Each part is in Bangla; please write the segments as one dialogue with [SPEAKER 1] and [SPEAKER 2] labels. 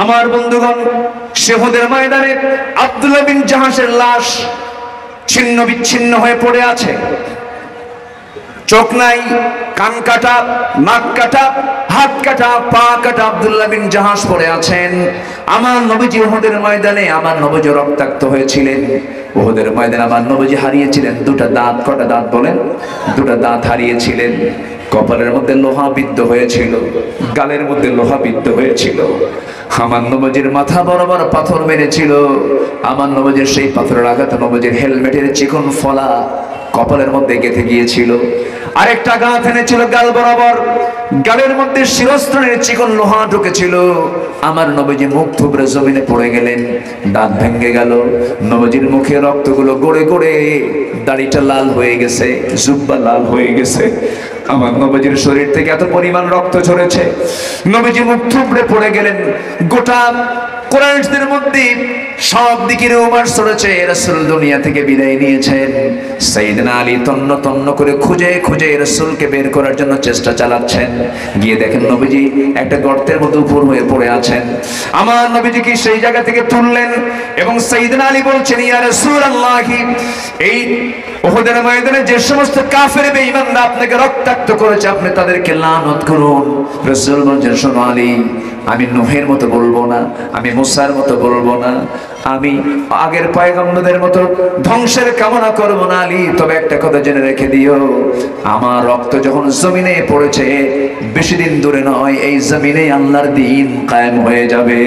[SPEAKER 1] আমার বন্ধুগণ, উহুদের ময়দানে আব্দুল্লাহ বিন জাহাশের লাশ ছিন্ন বিচ্ছিন্ন হয়ে পড়ে আছে। চোখ নাই, কান কাটা, নাক কাটা, হাত কাটা, পা কাটা আব্দুল্লাহ বিন জাহাশ পড়ে আছেন। আমার নবীজি উহুদের ময়দানে আমার নবীজি রক্তাক্ত হয়েছিলেন। উহুদের ময়দানে আমার নবীজি হারিয়েছিলেন দুটা দাঁত। কটা দাঁত বলেন? দুটা দাঁত হারিয়েছিলেন। কপালের মধ্যে লোহা বিদ্ধ হয়েছিল, গালের মধ্যে লোহা বিদ্ধ হয়েছিল। আমার নবীজির মাথা বরাবর পাথর মেরেছিল। আমার নবীজির সেই পাথরের আঘাতে নবীজির হেলমেটের চিকন ফলা কপালের মধ্যে গেঁথে গিয়েছিল। আরেকটা আঘাত এনেছিল গাল বরাবর, গালের মধ্যে শিরস্ত্রাণের চিকন লোহা ঢুকেছিল। আমার নবীজি মুখ থুবড়ে জমিনে পড়ে গেলেন, দাঁত ভেঙে গেল। নবীজির মুখে রক্তগুলো গড়ে গড়ে দাড়িটা লাল হয়ে গেছে, জুব্বা লাল হয়ে গেছে। আমার নবীজির শরীর থেকে এত পরিমাণ রক্ত ঝরেছে, নবীজি মুখ থুবড়ে পড়ে গেলেন। গোটা কুরাইশদের মধ্যে সব দিকে রুমার ছড়েছে, রাসূল দুনিয়া থেকে বিদায় নিয়েছেন। সাইয়েদনা আলী তন্ন তন্ন করে খুঁজে খুঁজে রাসূলকে বের করার জন্য চেষ্টা চালাচ্ছেন। গিয়ে দেখেন নবীজি একটা গর্তের মধ্যে উপর হয়ে পড়ে আছেন। আমার নবীজিকে সেই জায়গা থেকে তুললেন এবং সাইয়েদনা আলী বলছেন, ইয়া রাসূলুল্লাহ, এই উহুদের ময়দানে যে সমস্ত কাফের বেঈমানরা আপনাকে রক্তাক্ত করেছে, আপনি তাদেরকে লানত করুন। রাসূল বলছেন, শোনো আলী, আমি নূহের মতো বলবো না, আমি মুসার মতো বলবো না, আমি আগের পয়গম্বরদের মতো ধ্বংসের কামনা করবো না আলী। তবে একটা কথা জেনে রেখে দিও, আমার রক্ত যখন জমিনে পড়েছে, বেশি দিন দূরে নয়, এই জমিনে আল্লাহর দ্বীন কায়েম হয়ে যাবে।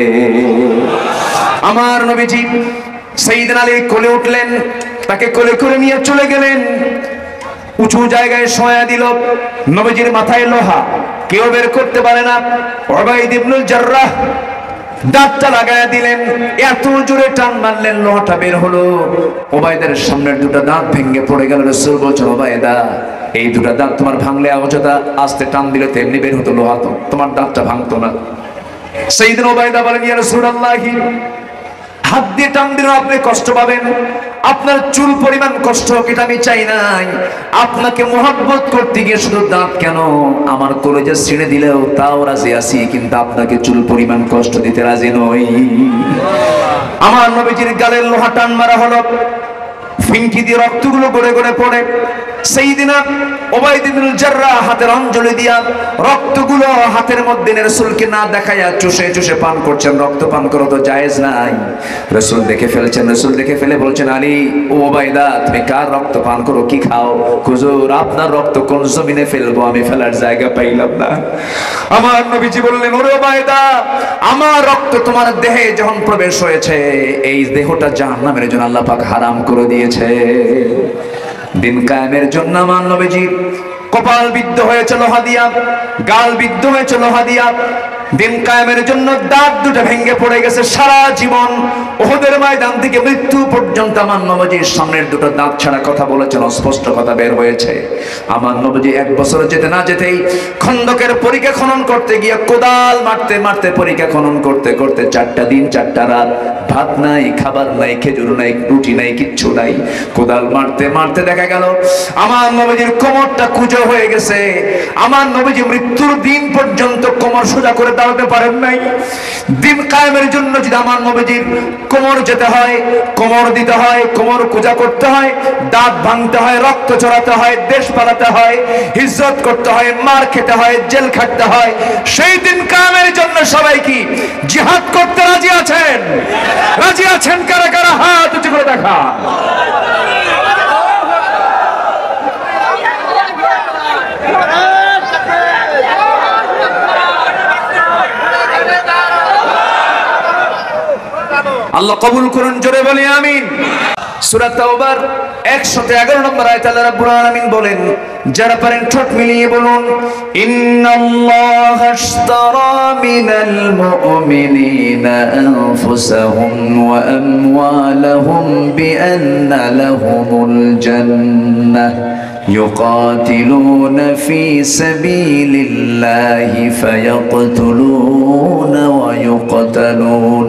[SPEAKER 1] আমার নবীজি সাইয়েদনা আলী কোলে উঠলেন, তাকে কোলে করে নিয়ে চলে গেলেন। উঁচু জায়গায় শোয়া দিল। নবীজির মাথায় লোহা, কেউ বের করতে পারে না। উবাইদ ইবনুল জাররাহ দাঁতটা লাগায় দিলেন, এত জোরে টান মারলেন, লোহাটা বের হলো। উবাইদের সামনের দুটো দাঁত ভেঙে পড়ে গেল। রাসূল বলছেন, উবাইদা, এই দুটো দাঁত তোমার ভাঙলে অযথা আস্তে টান দিলে তেমনি বের হতো লোহা, তো তোমার দাঁতটা ভাঙতো না। সাইয়েদনা উবাইদা বলেন, ইয়া রাসূলুল্লাহ, হাত দিয়ে টান দিলে আপনি কষ্ট পাবেন, আপনার চুল পরিমাণ কষ্ট হোক এটা আমি চাই নাই। আপনাকে মোহাব্বত করতে গিয়ে শুধু দাঁত কেন, আমার কলেজে ছিঁড়ে দিলেও তাও রাজি আছি, কিন্তু আপনাকে চুল পরিমাণ কষ্ট দিতে রাজি নই। আমার নবীজির গালের লোহা টান মারা হলো, ফিনকি দিয়ে রক্তগুলো গড়ে গড়ে পড়ে। সাইয়েদনা উবাইদ ইবনুল জাররাহ হাতের অঞ্জলি দিয়া রক্তগুলো হাতের মধ্যে রাসূলকে না দেখায়া চুষে চুষে পান করছেন। রক্ত পান করা তো জায়েজ নাই। রাসূল দেখে ফেলছেন। রাসূল দেখে ফেলে বলছেন, আলী, ও উবাইদা, তুমি কার রক্ত পান করো, কি খাও? হুজুর, আপনার রক্ত কোন জমিনে ফেলবো, আমি ফেলার জায়গা পাইলাম না। আমার নবীজি বললেন, ওরে উবাইদা, আমার রক্ত তোমার দেহে যখন প্রবেশ হয়েছে, এই দেহটা জাহান্নামের জন্য আল্লাহ পাক হারাম করে দিয়েছে। দিন কায়েমের জন্য আমার নবীজি কপাল বিদ্ধ হয়েছে লোহা দিয়া, গাল বিদ্ধ হয়েছে লোহা দিয়া। দিন কায়েমের জন্য দাঁত দুটো ভেঙে পড়ে গেছে। সারা জীবন উহুদের ময়দান থেকে মৃত্যু পর্যন্ত আমার নবীজির সামনের দুটো দাঁত ছাড়া কথা বলেছেন, অস্পষ্ট কথা বের হয়েছে। আমার নবীজি 1 বছর যেতে না যেতেই খন্দকের পরিখা খনন করতে গিয়ে কোদাল মারতে মারতে পরিখা খনন করতে করতে 4টা দিন 4টা রাত, ভাত নাই, খাবার নাই, খেজুর নাই, রুটি নাই, কিচ্ছু নাই। কোদাল মারতে মারতে দেখা গেল আমার নবীজির কোমরটা কুঁজো হয়ে গেছে। আমার নবীজি মৃত্যুর দিন পর্যন্ত কোমর সোজা করে দাঁড়াতে পারেন নাই। দিন কায়েমের জন্য যদি আমার নবীজির কোমর যেতে হয়, কোমর দিতে হয়, কোমর কুঁজা করতে হয়, দাঁত ভাঙতে হয়, রক্ত ঝরাতে হয়, দেশ পালাতে হয়, হিজরত করতে হয়, মার খেতে হয়, জেল খাটতে হয়, সেই দিন কায়েমের জন্য সবাই কি জিহাদ করতে রাজি আছেন? রাজি আছেন কারা কারা? হাত উঁচু করে দেখা। আল্লাহ কবুল করুন, জোরে বলি আমিন। সূরা তাওবার 111 নম্বর আয়াতে আল্লাহ রাব্বুল আলামিন বলেন, যারা পারেন ঠোঁট মিলিয়ে বলুন, ইন্নাল্লাহা আশতারা মিনাল মুমিনিনা আনফুসাহুম ওয়া আমওয়ালাহুম বিআন্না লাহুমুল জান্নাহ يقاتلون في سبيل الله فيقتلون ويقتلون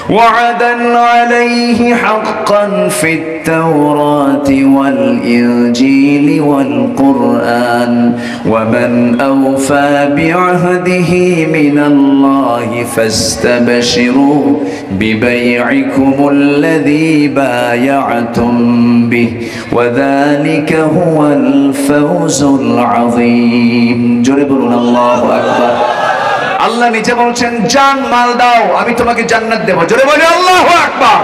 [SPEAKER 1] وعدا عليه حقا في التوراة والإنجيل والقرآن ومن أوفى بعهده من الله فاستبشروا ببيعكم الذي بايعتم به وذلك هو الفوز العظيم جربنا الله أكبر আল্লাহ নিজে বলছেন জান মাল দাও আমি তোমাকে জান্নাত দেব জোরে বলি আল্লাহু আকবার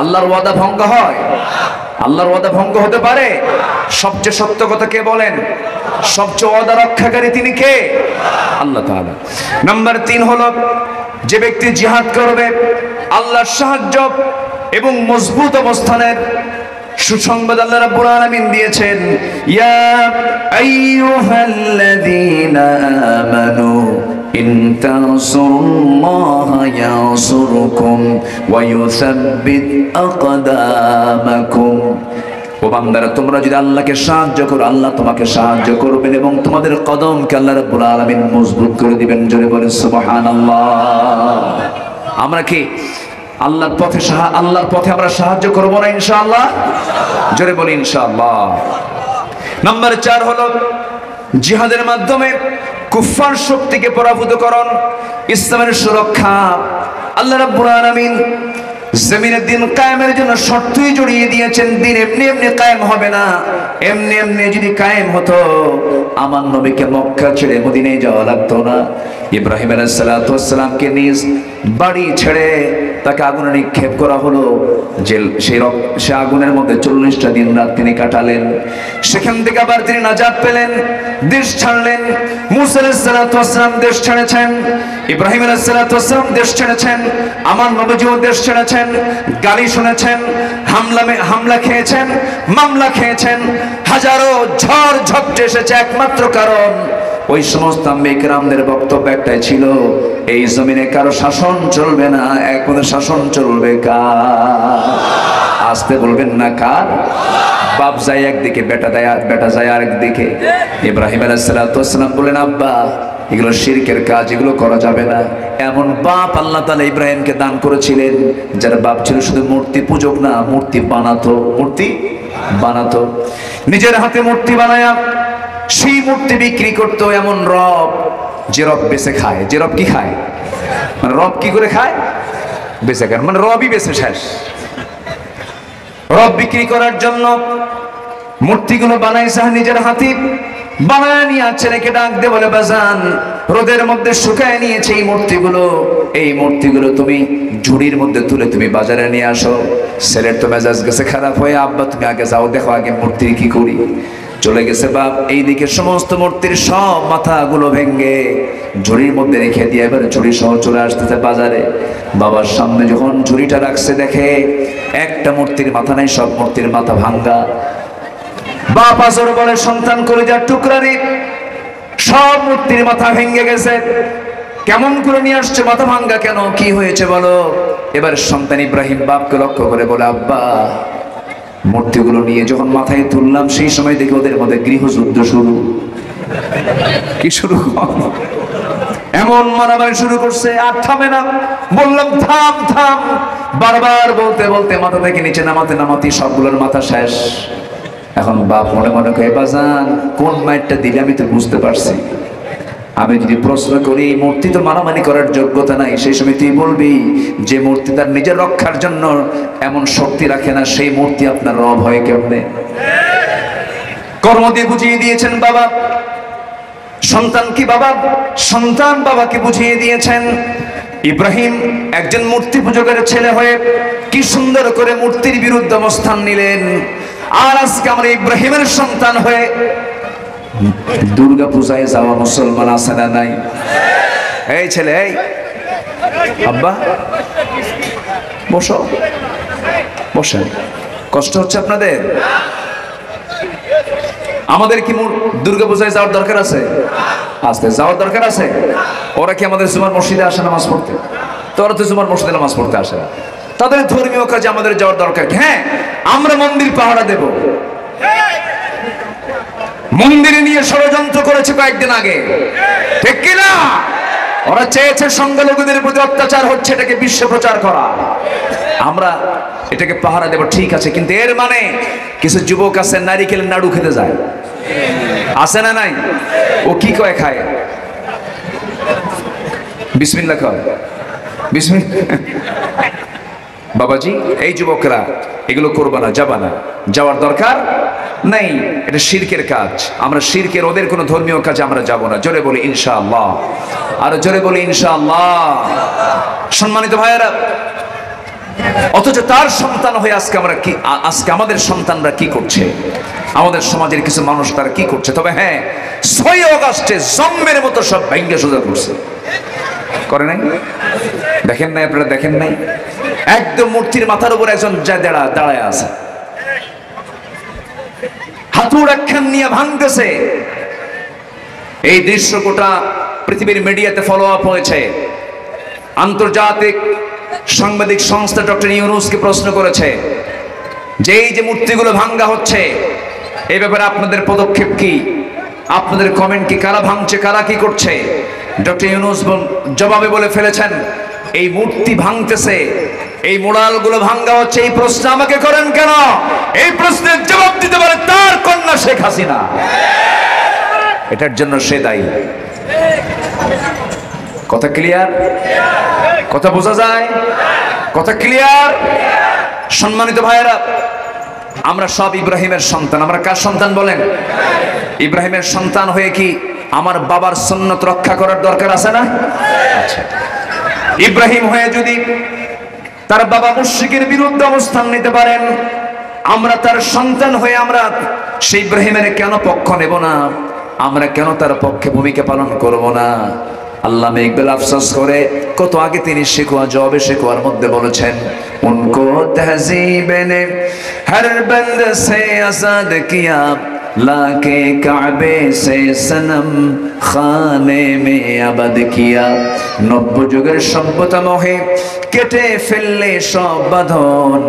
[SPEAKER 1] আল্লাহর ওয়াদা ভঙ্গ হয় আল্লাহর ওয়াদা ভঙ্গ হতে পারে সবচেয়ে সত্য কথা কে বলেন সবচেয়ে ওয়াদা রক্ষাকারী তিনি কে আল্লাহ তাআলা নাম্বার 3 হলো যে ব্যক্তি জিহাদ করবে আল্লাহর সাহায্য এবং মজবুত অবস্থানের সুসংবাদ আল্লাহ রাব্বুল আলামিন দিয়েছেন ইয়া আইয়ুহাল্লাযীনা আমানু ইন তানসুরুল্লাহা ইয়ানসুরকুম ওয়া ইউসাব্বিত আকদামাকুম ও বান্দারা তোমরা যদি আল্লাহকে সাহায্য করো আল্লাহ তোমাকে সাহায্য করবেন এবং তোমাদের কদমকে আল্লাহ রাব্বুল আলামিন মজবুত করে দিবেন জোরে বলেন সুবহানাল্লাহ আমরা কি আল্লাহর পথে আমরা সাহায্য করব না ইনশাআল্লাহ জোরে বলি ইনশাআল্লাহ নাম্বার 4 হলো জিহাদের মাধ্যমে কুফফার শক্তিকে পরাভূতকরণ ইসলামের সুরক্ষা আল্লাহ রাব্বুল আলামিন জমিনের দিন কায়েমের জন্য শর্তই জড়িয়ে দিয়েছেন দিন এমনি এমনি কায়েম হবে না এমনি এমনি যদি কায়েম হতো আমার নবীকে মক্কা ছেড়ে মদিনায় যাওয়া লাগতো না ইব্রাহিম আলাইহিস সালাতু ওয়াস সালামকে নিজ বাড়ি ছেড়ে তাকে আগুনে নিক্ষেপ করা হলো যে সে আগুনের মধ্যে 40টা দিন রাত তিনি কাটালেন সেখান থেকে আবার তিনি নাজাত পেলেন দেশ ছাড়লেন মুসা আলাইহিস সালাতু ওয়াস সালাম দেশ ছেড়েছেন ইব্রাহিম আলাইহিস সালাতু ওয়াস সালাম দেশ ছেড়েছেন আমার নবীও দেশ ছেড়েছেন গালি শুনেছেন হামলা খেয়েছেন মামলা খেয়েছেন হাজারো ঝড় ঝপটে এসেছে একমাত্র কারণ ওই সমস্ত আম্বিকেরামদের বক্তব্য একটাই ছিল এই জমিনে কারো শাসন চলবে না একমাত্র শাসন চলবে কার আসতে বলবেন না কার বাপ যায় একদিকে বেটা যায় আরেকদিকে ইব্রাহিম আলাইহিস সালাতু ওয়াস সালাম বলেন আব্বা এগুলো শিরকের কাজ এগুলো করা যাবে না এমন বাপ আল্লাহ তাআলা ইব্রাহিমকে দান করেছিলেন যার বাপ ছিল শুধু মূর্তি পূজক না মূর্তি বানাতো নিজের হাতে মূর্তি বানায়া সেই মূর্তি বিক্রি করতো এমন রব যে রব বেঁচে খায় যে রব কি খায় মানে রব কি করে খায় বেঁচে খায় মানে রবই বেঁচে শেষ রব বিক্রি করার জন্য মূর্তিগুলো বানাইছে নিজের হাতে বানায় নিয়ে ছেলেকে ডাক দিয়ে বলে বাজান রোদের মধ্যে শুকায় নিয়েছে এই মূর্তিগুলো তুমি ঝুড়ির মধ্যে তুলে তুমি বাজারে নিয়ে আসো ছেলের তো মেজাজ গেছে খারাপ হয়ে আব্বা তুমি আগে যাও দেখো আগে মূর্তির কি করি চলে গেছে বাপ এইদিকে সমস্ত মূর্তির সব মাথাগুলো ভেঙে ঝুড়ির মধ্যে রেখে দিয়ে এবার ঝুড়ি সহ চলে আসতেছে বাজারে বাবার সামনে যখন ঝুড়িটা রাখছে দেখে একটা মূর্তির মাথা নাই সব মূর্তির মাথা ভাঙ্গা বাপ আসর বলে সন্তান করে যার টুকরা রে সব মূর্তির মাথা ভেঙে গেছে কেমন করে নিয়ে আসছে মাথা ভাঙ্গা কেন কি হয়েছে বলো এবার সন্তান ইব্রাহিম বাপকে লক্ষ্য করে বলে আব্বা মূর্তিগুলো নিয়ে যখন মাথায় তুললাম সেই সময় দেখে ওদের মধ্যে গৃহযুদ্ধ শুরু কি শুরু এমন মারামারি শুরু করছে আর থামে না বললাম থাম থাম বারবার বলতে বলতে মাথা থেকে নিচে নামাতে সবগুলোর মাথা শেষ এখন বাপ মনে মনে কয়ে বাজান কোন মাইটটা দিলে আমি তো বুঝতে পারছি আমি যদি প্রশ্ন করি মূর্তি তো মারামারি করার যোগ্যতা নাই সেই সময় তুই বলবি যে মূর্তি তার নিজের রক্ষার জন্য এমন শক্তি রাখে না সেই মূর্তি আপনার রব হয় কেমনে কর্ম দিয়ে বুঝিয়ে দিয়েছেন বাবা সন্তান বাবাকে বুঝিয়ে দিয়েছেন ইব্রাহিম একজন মূর্তি পূজকের ছেলে হয়ে কি সুন্দর করে মূর্তির বিরুদ্ধে অবস্থান নিলেন আর আজকে আমরা ইব্রাহিমের সন্তান হয়ে দুর্গা পূজায় যাওয়া মুসলমান আছে না নাই এই ছেলে এই আব্বা বসেন কষ্ট হচ্ছে আপনাদের আমাদের কি দুর্গা পূজায় যাওয়ার দরকার আছে আস্তে যাওয়ার দরকার আছে ওরা কি আমাদের জুমার মসজিদে আসে নামাজ পড়তে তো ওরা তো জুমার মসজিদে নামাজ পড়তে আসে না তাদের ধর্মীয় কাজে আমাদের যাওয়ার দরকার হ্যাঁ আমরা মন্দির পাহারা দেব মন্দিরে নিয়ে ষড়যন্ত্র করেছে কয়েকদিন আগে ঠিক কিনা ওরা চেয়েছে সংখ্যালঘুদের প্রতি অত্যাচার হচ্ছে, এটাকে বিশ্ব প্রচার করা, আমরা এটাকে পাহারা দেব, ঠিক আছে। কিন্তু এর মানে কিছু যুবক আছে নারিকেল নাড়ু খেতে যায়, আছে না নাই? ও কি কয় খায়? বিসমিল্লাহ কয়, বিসমিল্লাহ। বাবাজি, এই যুবকরা এগুলো করবা না, যাবা না, যাওয়ার দরকার নেই, এটা শিরকের কাজ। আমরা শিরকের, ওদের কোনো ধর্মীয় কাজে আমরা যাব না। জোরে বলি ইনশাআল্লাহ, আর জোরে বলি ইনশাআল্লাহ। সম্মানিত ভাইয়েরা, অথচ তার সন্তান হয়ে আজকে আমরা কি, আজকে আমাদের সন্তানরা কি করছে, আমাদের সমাজের কিছু মানুষ তারা কি করছে। তবে হ্যাঁ, 6 আগস্টে জম্মের মতো সব ভেঙ্গে সোজা করছে, করে নাই? দেখেন নাই আপনারা? দেখেন নাই? একদম মূর্তির মাথার উপর একজন দাঁড়ায় আছে, হাতুড় একখান নিয়ে ভাঙতেছে। এই দৃশ্য গোটা পৃথিবীর মিডিয়াতে ফলো আপ হয়েছে। আন্তর্জাতিক সাংবাদিক সংস্থা ডক্টর ইউনুসকে প্রশ্ন করেছে যে এই যে মূর্তিগুলো ভাঙ্গা হচ্ছে, এই ব্যাপারে আপনাদের পদক্ষেপ কি, আপনাদের কমেন্ট কি, কারা ভাঙছে, কারা কি করছে? ডক্টর ইউনুস জবাবে বলে ফেলেছেন, এই মূর্তি ভাঙতেছে, এই মোড়ালগুলো ভাঙ্গা হচ্ছে, এই প্রশ্ন আমাকে করেন কেন? এই প্রশ্নের জবাব দিতে পারে তার কন্যা শেখ হাসিনা, এটার জন্য সে দায়ী। কথা ক্লিয়ার? কথা বোঝা যায়? কথা ক্লিয়ার? সম্মানিত ভাইয়েরা, আমরা সব ইব্রাহিমের সন্তান। আমরা কার সন্তান বলেন? ইব্রাহিমের সন্তান হয়ে কি আমার বাবার সুন্নত রক্ষা করার দরকার আছে না? আচ্ছা, ইব্রাহিম হয়ে যদি তার বাবা মুশরিকের বিরুদ্ধে অবস্থান নিতে পারেন, আমরা তার সন্তান হয়ে আমরা সেই ইব্রাহিমের কেন পক্ষ নেব না? আমরা কেন তার পক্ষে ভূমিকা পালন করব না? আল্লামা ইকবাল আফসোস করে কত আগে তিনি শিকওয়া জবাবে শিকওয়ার মধ্যে বলেছেন, উनको तहज़ीब ने हर बंद से आज़ाद किया, लाके काबे से सनम खाने में आबाद किया। নব্য যুগের সভ্যতা মোহে কেটে ফেললে সব বাঁধন,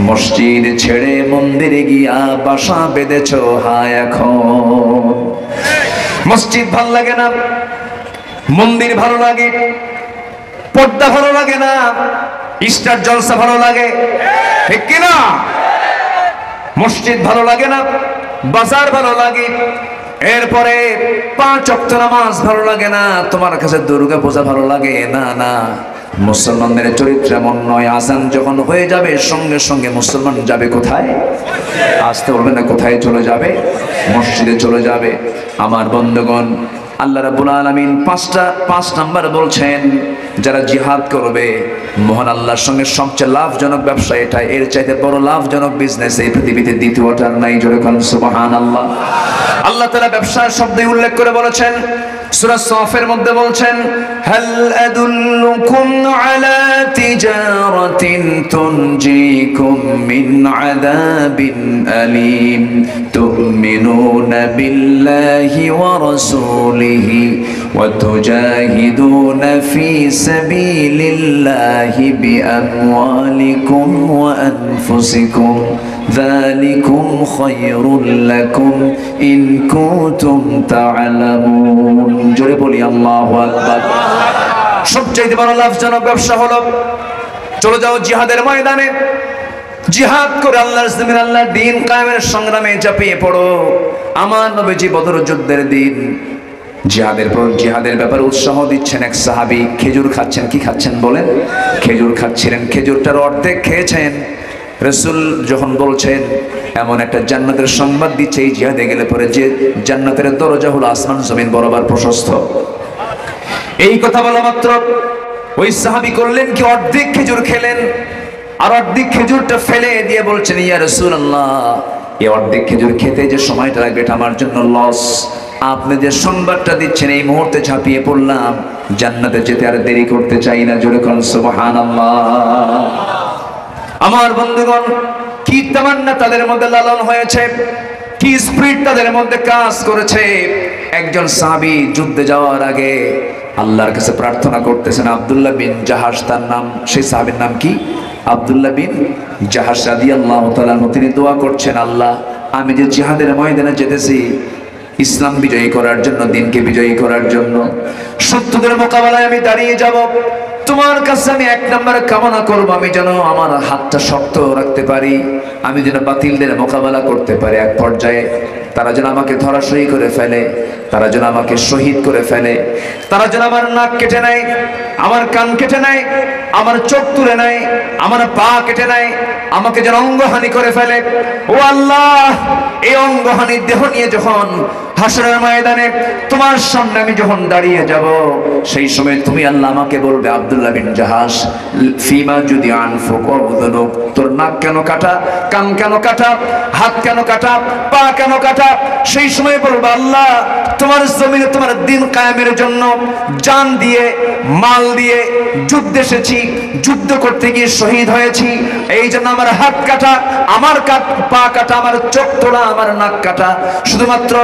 [SPEAKER 1] মসজিদ ছেড়ে মন্দিরে গিয়া বাসা বেঁধেছো হায় এখন। মসজিদ ভালো লাগে না, মন্দির ভালো লাগে, পর্দা ভালো লাগে না, স্টার জলসা ভালো লাগে, ঠিক কিনা? মসজিদ ভালো লাগে না, বাজার ভালো লাগে, এরপরে 5 ওয়াক্ত নামাজ ভালো লাগে না, তোমার কাছে দুর্গা পূজা ভালো লাগে না। না, মুসলমানদের চরিত্র এমন নয়। আজান যখন হয়ে যাবে সঙ্গে সঙ্গে মুসলমান যাবে কোথায়? আসতে বলবেন না, কোথায় চলে যাবে? মসজিদে চলে যাবে। আমার বন্ধুগণ, আল্লাহ রাব্বুল আলামিন 5 নাম্বার বলছেন, যারা জিহাদ করবে, মহান আল্লাহর সঙ্গে সবচেয়ে লাভজনক ব্যবসা এটা, এর চাইতে বড় লাভজনক বিজনেস এই পৃথিবীতে দ্বিতীয়টার নাই। জোরে বলেন সুবহানাল্লাহ। আল্লাহ তাআলা ব্যবসার শব্দে উল্লেখ করে বলেছেন, সূরা সাফের মধ্যে বলছেন, হাল আদুল্লুকুম আলা তিজারাতিন তুনজিকুম মিন আযাবিন আলীম তুমিনুনা বিল্লাহি ওয়া রাসূলিহি ওয়া তুজাহিদুনা ফি সাবিলিল্লাহি বিআমওয়ালিকুম ওয়া আনফুসিকুম যালিকুম খায়রুল লাকুম ইন কুনতুম তা'লামুন। জোরে বলি আল্লাহু আকবার। সবচেয়ে বড় লাভজনক ব্যবসা হলো চলে যাও জিহাদের ময়দানে, জিহাদ করে আল্লাহর জমিনে আল্লাহর দ্বীন কায়েমের সংগ্রামে ঝাঁপিয়ে পড়ো। আমার নবীজি বদর যুদ্ধের দিন জিহাদের ব্যাপারে উৎসাহ দিচ্ছেন এক সাহাবী, খেজুর খাচ্ছেন। কি খাচ্ছেন বলেন? খেজুর খাচ্ছিলেন। খেজুরটার অর্ধেক খেয়েছেন। রাসূল যখন বলছেন, এমন একটা জান্নাতের সংবাদ দিচ্ছে, এই জিহাদে গেলে পরে যে জান্নাতের দরজা হলো আসমান জমিন বরাবর প্রশস্ত। এই কথা বলা মাত্র ওই সাহাবী করলেন কি, অর্ধেক খেজুর খেলেন, আর অর্ধেক খেজুরটা ফেলে দিয়ে বলছেন, ইয়া রাসূলুল্লাহ, এই অর্ধেক খেজুর খেতে যে সময়টা লাগবে এটা আমার জন্য লস। আপনি যে সংবাদটা দিচ্ছেন, এই মুহূর্তে ঝাঁপিয়ে পড়লাম, জান্নাতে যেতে আর দেরি করতে চাই না। জোরে কোন সুবহানাল্লাহ। আমার বন্ধুগণ, কি তামান্না তাদের মধ্যে লালন হয়েছে, কি স্পিরিট তাদের মধ্যে কাজ করেছে। একজন সাহাবী যুদ্ধে যাওয়ার আগে আল্লাহর কাছে প্রার্থনা করতেছেন, আব্দুল্লাহ বিন জাহাশ তার নাম। সেই সাহাবীর নাম কি? আব্দুল্লাহ বিন জাহাশ রাদিয়াল্লাহু তাআলা। তিনি দোয়া করছেন, আল্লাহ, আমি যে জিহাদের ময়দানে যেতেছি, ইসলাম বিজয়ী করার জন্য, দিনকে বিজয়ী করার জন্য। শত্রুদের মোকাবেলায় আমি দাঁড়িয়ে যাব। তোমার কাছে আমি এক নম্বর কামনা করব, আমি যেন আমার হাতটা শক্ত রাখতে পারি, আমি যেন বাতিলদের মোকাবেলা করতে পারি। এক পর্যায়ে তারা যেন আমাকে ধরাশয়ী করে ফেলে, তারা যেন আমাকে শহীদ করে ফেলে, তারা যেন আমার নাক কেটে নেয়, আমার কান কেটে নেয়, আমার চোখ তুলে নেয়, আমার পা কেটে নেয়, আমাকে যেন অঙ্গহানি করে ফেলে। ও আল্লাহ, এই অঙ্গহানি দেহ নিয়ে যখন হাসরের ময়দানে তোমার সামনে আমি যখন দাঁড়িয়ে যাব, সেই সময় তুমি আল্লাহ আমাকে বলবে, আব্দুল্লাহ বিন জাহাস, ফিমা যদি আনফুক ওয়াউযুনুক, তোর নাক কেন কাটা, কান কেন কাটা, হাত কেন কাটা, পা কেন কাটা? সেই সময় বলবো, আল্লাহ তোমার জমিনে তোমার দিন কায়েমের জন্য জান দিয়ে, মাল দিয়ে যুদ্ধে এসেছি, যুদ্ধ করতে গিয়ে শহীদ হয়েছি, এই জন্য আমার হাত কাটা, আমার পা কাটা, আমার চোখ তোলা, আমার নাক কাটা, শুধুমাত্র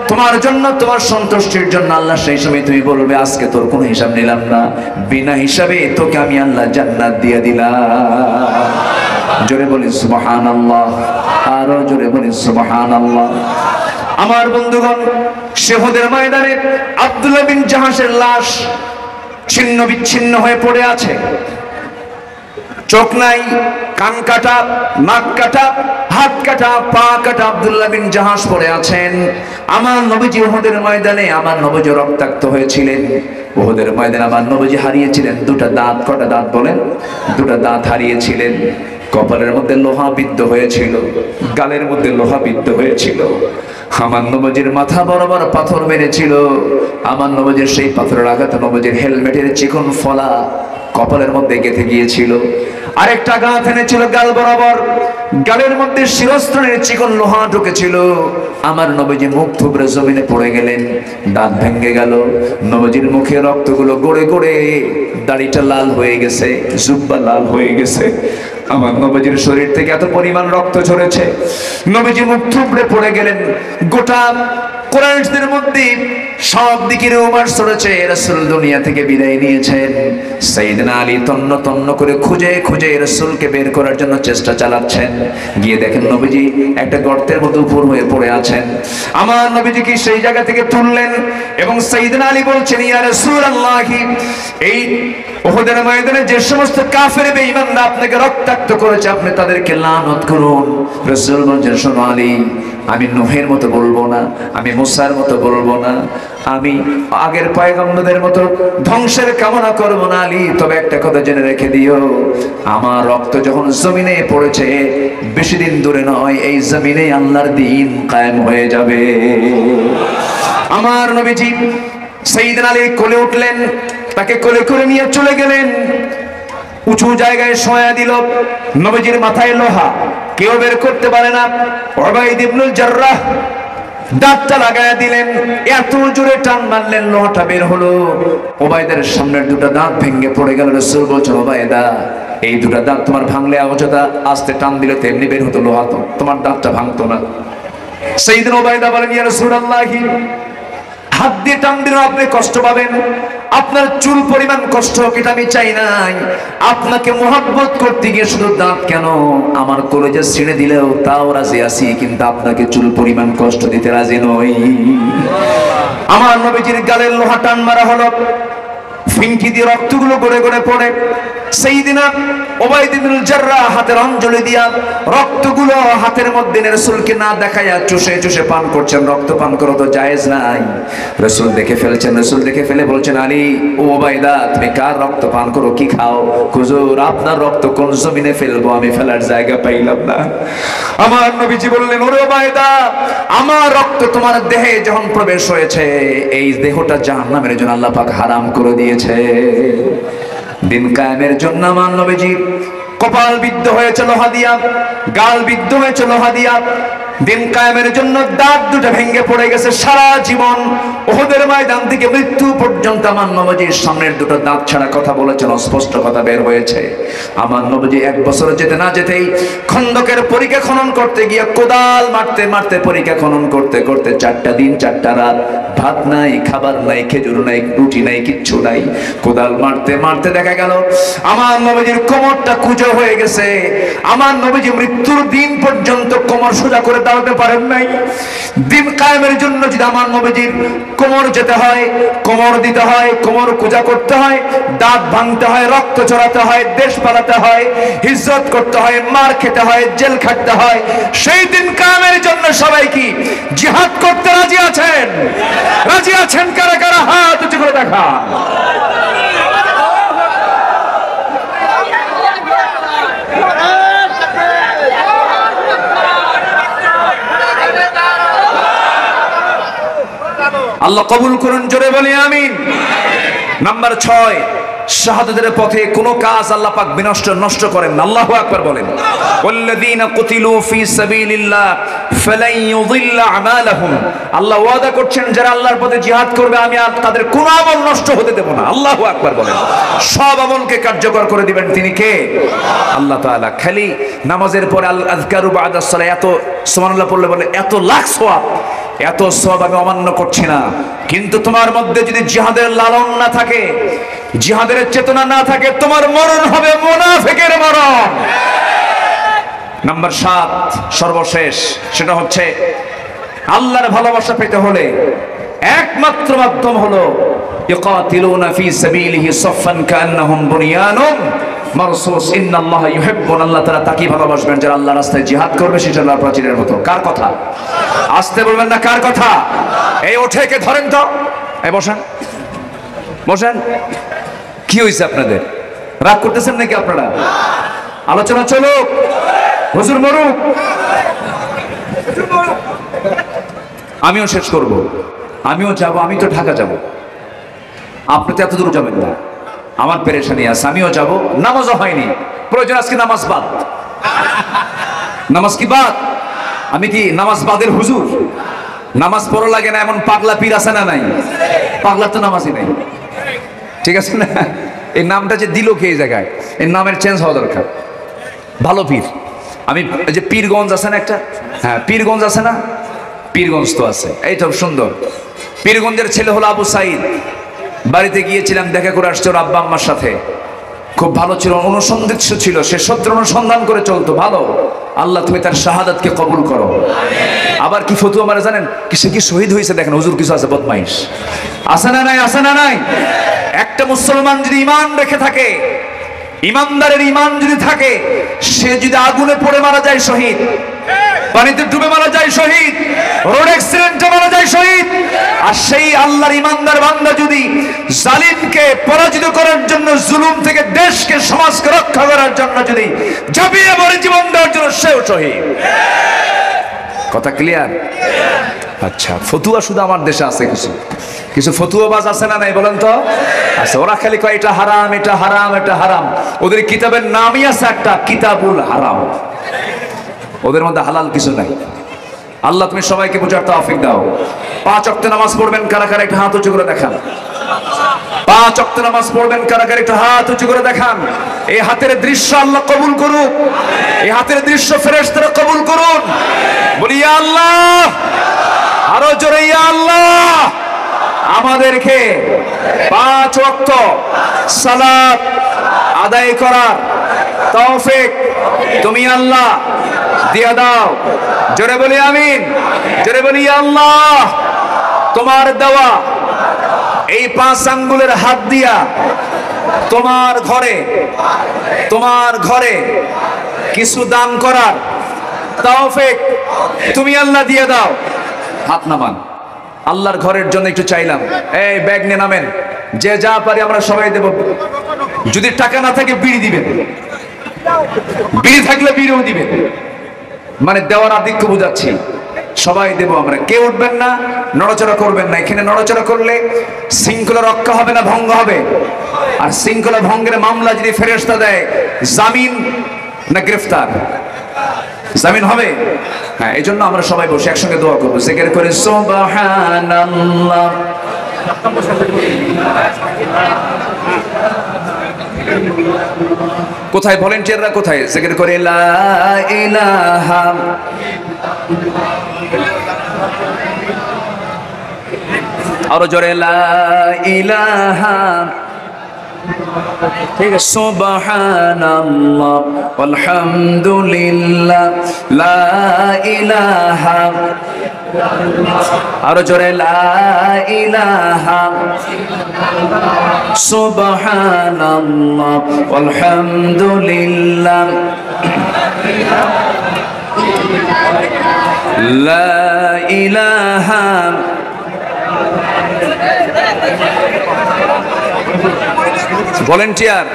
[SPEAKER 1] তোমার জন্য, তোমার সন্তুষ্টির জন্য। আল্লাহ সেই সময় তুমি বলবে, আজকে তোর কোনো হিসাব নিলাম না, বিনা হিসাবে তোকে আমি আল্লাহ জান্নাত দিয়ে দিলাম। জোরে বলি সুবহানাল্লাহ, আরো জোরে বলি সুবহানাল্লাহ। আমার বন্ধুগণ, উহুদের ময়দানে আব্দুল্লাহ বিন জাহাসের লাশ ছিন্ন বিচ্ছিন্ন হয়ে পড়ে আছে। চোখ নাই, কান কাটা, নাক কাটা, হাত কাটা, পা কাটা আব্দুল্লাহ বিন জাহাস পড়ে আছেন। আমার নবীজি উহুদের ময়দানে, আমার নবীজি রক্তাক্ত হয়েছিলেন। উহুদের ময়দানে আমার নবীজি হারিয়েছিলেন দুটা দাঁত। কটা দাঁত বলেন? দুটা দাঁত হারিয়েছিলেন। কপালের মধ্যে লোহা বিদ্ধ হয়েছিল, গালের মধ্যে লোহা বিদ্ধ হয়েছিল। আমার নবীজির মাথা বরাবর পাথর মেরেছিল। আমার নবীজির সেই পাথরের আঘাতে নবীজির হেলমেটের চিকন ফলা কপালের মধ্যে গেঁথে গিয়েছিল। আরেকটা আঘাত এনেছিল গাল বরাবর, গালের মধ্যে শিরস্ত্রাণের চিকন লোহা ঢুকেছিল। আমার নবীজি মুখ থুবড়ে জমিনে পড়ে গেলেন, দাঁত ভেঙে গেল। নবীজির মুখে রক্তগুলো গড়ে গড়ে দাড়িটা লাল হয়ে গেছে, জুব্বা লাল হয়ে গেছে। আমার নবীজির শরীর থেকে এত পরিমাণ রক্ত ঝরেছে, নবীজি মুখ থুবড়ে পড়ে গেলেন। গোটা কুরাইশদের মধ্যে সব দিকে রুমার ছড়েছে, রাসূল দুনিয়া থেকে বিদায় নিয়েছেন। সাইয়েদনা আলী তন্ন তন্ন করে খুঁজে খুঁজে রাসূলকে বের করার জন্য চেষ্টা চালাচ্ছেন। গিয়ে দেখেন নবীজি একটা গর্তের মধ্যে উপর হয়ে পড়ে আছেন। আমার নবীজিকে সেই জায়গা থেকে তুললেন এবং সাইয়েদনা আলী বলছেন, ইয়া রাসূলুল্লাহ, এই উহুদের ময়দানে যে সমস্ত কাফের বেঈমানরা আপনাকে রক্তাক্ত করেছে, আপনি তাদেরকে লানত করুন। রাসূল বলছেন, শোনো আলী, আমি নূহের মতো বলবো না, আমি মুসার মতো বলবো না, আমি আগের পয়গম্বরদের মতো ধ্বংসের কামনা করবো না আলী। তবে একটা কথা জেনে রেখে দিও, আমার রক্ত যখন জমিনে পড়েছে, বেশি দিন দূরে নয়, এই জমিনে আল্লাহর দ্বীন কায়েম হয়ে যাবে। আমার নবীজি সাইয়েদনা আলী কোলে উঠলেন, তাকে কোলে করে নিয়ে চলে গেলেন। উঁচু জায়গায় শোয়া দিল। নবীজির মাথায় লোহা, কেউ বের করতে পারে না। উবাইদ ইবনুল জাররাহ দাঁতটা লাগায়া দিলেন, এত জোরে টান মারলেন, লোহাটা বের হলো। উবাইদের সামনের দুটো দাঁত ভেঙে পড়ে গেল। রাসূল বলছেন, উবাইদা, এই দুটো দাঁত তোমার ভাঙলে অযথা আস্তে টান দিলে তেমনি বের হতো লোহা, তো তোমার দাঁতটা ভাঙতো না। সাইয়েদনা উবাইদা বলেন, ইয়া রাসূলুল্লাহ, হাত দিয়ে টান দিলে আপনি কষ্ট পাবেন, আপনার চুল পরিমাণ কষ্ট হোক এটা আমি চাই নাই। আপনাকে মোহাব্বত করতে গিয়ে শুধু দাঁত কেন, আমার কলেজে ছিঁড়ে দিলেও তাও রাজি আছি, কিন্তু আপনাকে চুল পরিমাণ কষ্ট দিতে রাজি নই। আমার নবীজির গালের লোহা টান মারা হলো, ফিনকি দিয়ে রক্তগুলো গড়ে গড়ে পড়ে। সাইয়েদনা উবাইদ ইবনুল জাররাহ হাতের অঞ্জলি দিয়া রক্তগুলো হাতের মধ্যে রাসূলকে না দেখায়া চুষে চুষে পান করছেন। রক্ত পান করা তো জায়েজ নাই। রাসূল দেখে ফেলছেন। রাসূল দেখে ফেলে বলছেন, আলী, ও উবাইদা, তুমি কার রক্ত পান করো, কি খাও? হুজুর, আপনার রক্ত কোন জমিনে ফেলবো, আমি ফেলার জায়গা পাইলাম না। আমার নবীজি বললেন, ওরে উবাইদা, আমার রক্ত তোমার দেহে যখন প্রবেশ হয়েছে, এই দেহটা জাহান্নামের জন্য আল্লাহ পাক হারাম করে দিয়েছে। দিন কায়েমের জন্য আমার নবীজি কপাল বিদ্ধ হয়েছে লোহা দিয়া, গাল বিদ্ধ হয়েছে লোহা দিয়া। দিন কায়েমের জন্য দাঁত দুটো ভেঙে পড়ে গেছে। সারা জীবন উহুদের ময়দান থেকে মৃত্যু পর্যন্ত আমার নবীজির সামনের দুটো দাঁত ছাড়া কথা বলেছেন, অস্পষ্ট কথা বের হয়েছে। আমার নবীজি 1 বছর যেতে না যেতেই খন্দকের পরিখা খনন করতে গিয়ে কোদাল মারতে মারতে, পরিখা খনন করতে করতে 4টা দিন 4টা রাত, ভাত নাই, খাবার নাই, খেজুর নাই, রুটি নাই, কিচ্ছু নাই। কোদাল মারতে মারতে দেখা গেল আমার নবীজির কোমরটা কুঁজো হয়ে গেছে। আমার নবীজি মৃত্যুর দিন পর্যন্ত কোমর সোজা করে দাঁড়াতে পারেন নাই। দিন কায়েমের জন্য যদি আমার নবীজির কোমর যেতে হয়, কোমর দিতে হয়, কোমর পূজা করতে হয়, দাঁত ভাঙতে হয়, রক্ত চড়াতে হয়, দেশ পালাতে হয়, হিজরত করতে হয়, মার খেতে হয়, জেল খাটতে হয়, সেই দিন কায়েমের জন্য সবাই কি জিহাদ করতে রাজি আছেন? রাজি আছেন কারা কারা? হাত উঁচু করে দেখা। আল্লাহ কবুল করুন, জোরে বলি আমিন। নাম্বার 6, শাহাদাতের পথে কোনো কাজ আল্লাহ পাক বিনষ্ট নষ্ট করেন না। আল্লাহু আকবার বলেন। ওয়াল্লাযীনা কুতিলু ফি সাবিলিল্লাহ ফালান ইউযিল্লা আমালাহুম। আল্লাহ ওয়াদা করছেন যারা আল্লাহর পথে জিহাদ করবে আমি আর তাদের কোনো আমল নষ্ট হতে দেব না। আল্লাহু আকবার বলেন। সব আমলকে কার্যকর করে দিবেন তিনি কে? আল্লাহ তাআলা। খালি নামাজের পরে আল আযকারু বা'দা সালাহ এত সুবহানাল্লাহ পড়লে বলে এত লাখ সওয়াব, এত সওয়াব আমি অমান্য করছি না। কিন্তু তোমার মধ্যে যদি জিহাদের লালন না থাকে, জিহাদের চেতনা না থাকে, তোমার মরণ হবে মুনাফিকের মরণ। নাম্বার 7 সর্বশেষ, সেটা হচ্ছে আল্লাহর ভালোবাসা পেতে হলে একমাত্র মাধ্যম হলো ইকাতিলুনা ফি সাবিলিহি সাফফান কান্নাহুম বুনিয়ানুম মারসুস। ইন্নাল্লাহা ইউহিব্বুন। আল্লাহ তাআলা তাকে ভালোবাসবেন যারা আল্লাহর রাস্তায় জিহাদ করবে, সেটা আল্লাহর প্রাচীরের মতো। কার কথা? আসতে বলবেন না, কার কথা? এই ওঠে কে ধরেন তো, এই বসেন বসেন। কি হয়েছে আপনাদের? রাগ করতেছেন নাকি আপনারা? আলোচনা চলুক, হুজুর মরুক, আমিও শেষ করব, আমিও যাব, আমি তো ঢাকা যাব, আপনি তো এত দূর যাবেন না, আমার পেরেশানি আছে, আমিও যাব। নামাজও হয়নি, প্রয়োজন আজকে নামাজ বাদ। নামাজ কি বাদ? আমি কি নামাজ বাদের হুজুর? নামাজ পড়া লাগে না এমন পাগলা পীর আছে না নাই? পাগলা তো নামাজই নেই, ঠিক আছে না? এই নামটা যে দিল কে এই জায়গায়, এই নামের চেঞ্জ হওয়া দরকার। ভালো পীর। আমি যে পীরগঞ্জ আছে না একটা, হ্যাঁ পীরগঞ্জ আছে না? পীরগঞ্জ তো আছে, এই তো সুন্দর। পীরগঞ্জের ছেলে হলো আবু সাইদ। বাড়িতে গিয়েছিলাম, দেখা করে আসছে ওর আব্বা আম্মার সাথে। খুব ভালো ছিল, অনুসন্ধিৎস ছিল, সে সত্যের অনুসন্ধান করে চলতো। ভালো। আল্লাহ তুমি তার শাহাদাতকে কবুল করো। আবার কি ফতুয়া মারে জানেন? সে কি শহীদ হয়েছে দেখেন, হুজুর কিছু আছে বদমাইশ আছে না নাই? আছে না নাই? একটা মুসলমান যদি ঈমান রেখে থাকে, ইমানদারের ঈমান যদি থাকে, সে যদি আগুনে পড়ে মারা যায় শহীদ, পানিতে ডুবে মারা যায় শহীদ, রোড অ্যাক্সিডেন্টে মারা যায় শহীদ। আর সেই আল্লাহর ইমানদার বান্দা যদি জালিমকে পরাজিত করার জন্য, জুলুম থেকে দেশকে সমাজকে রক্ষা করার জন্য যদি ঝাঁপিয়ে পড়ে জীবন দেওয়ার জন্য, সেও শহীদ। কথা ক্লিয়ার? আচ্ছা, ফতুয়া শুধু আমার দেশে আছে, কিছু কিছু ফতুয়াবাজ আছে না নাই বলেন তো? আছে। ওরা খালি কয় এটা হারাম, এটা হারাম, এটা হারাম। ওদের কিতাবের নামই আছে একটা, কিতাবুল হারাম। ওদের মধ্যে হালাল কিছু নাই। আল্লাহ তুমি সবাইকে বোঝার তৌফিক দাও। 5 ওয়াক্ত নামাজ পড়বেন কারা কারা একটু হাত উঁচু করে দেখান। 5 ওয়াক্ত নামাজ পড়বেন কারা কারা একটু হাত উঁচু করে দেখান। এই হাতের দৃশ্য আল্লাহ কবুল করুক, এই হাতের দৃশ্য ফেরেশতারা কবুল করুন। বলি ইয়া আল্লাহ, আরো জোরে ইয়া আল্লাহ। আমাদেরকে 5 ওয়াক্ত সালাত আদায় করার তৌফিক তুমি আল্লাহ দিয়ে দাও। জোরে বলি আমিন, জোরে বলি ইয়া আল্লাহ। তোমার দেওয়া এই 5 আঙ্গুলের হাত দিয়া তোমার ঘরে কিছু দান করার তৌফিক তুমি আল্লাহ দিয়ে দাও। হাত নামান। আল্লাহর ঘরের জন্য একটু চাইলাম, এই ব্যাগ নিয়ে নামেন, যে যা পারি আমরা সবাই দেব। যদি টাকা না থাকে বিড়ি দিবেন, বিড়ি থাকলে বিড়িও দিবেন, মানে দেওয়ার আধিক্য বুঝাচ্ছি। সবাই দেব আমরা, কেউ উঠবেন না, নড়াচড়া করবেন না। এখানে নড়াচড়া করলে শৃঙ্খলা রক্ষা হবে না, ভঙ্গ হবে। আর শৃঙ্খলা ভঙ্গের মামলা যদি ফেরেশতা দেয়, জামিন না গ্রেফতার? জামিন হবে। হ্যাঁ, এই জন্য আমরা সবাই বসে একসঙ্গে দোয়া করবো, জিকির করে সুবহানাল্লাহ। কোথায় ভলেন্টিয়াররা? কোথায় জিকির করে লা ইলাহা। আরো জোরে লা ইলাহা ঠিক আছে, সুবহানাল্লাহ আলহামদুলিল্লাহ লা ইলাহা, আরো জোরে লা ইলাহা, সুবহানাল্লাহ আলহামদুলিল্লাহ লা ইলাহা। ভলেন্টিয়ার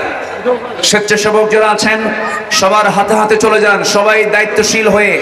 [SPEAKER 1] স্বেচ্ছাসেবক যারা আছেন সবার হাতে হাতে চলে যান, সবাই দায়িত্বশীল হয়ে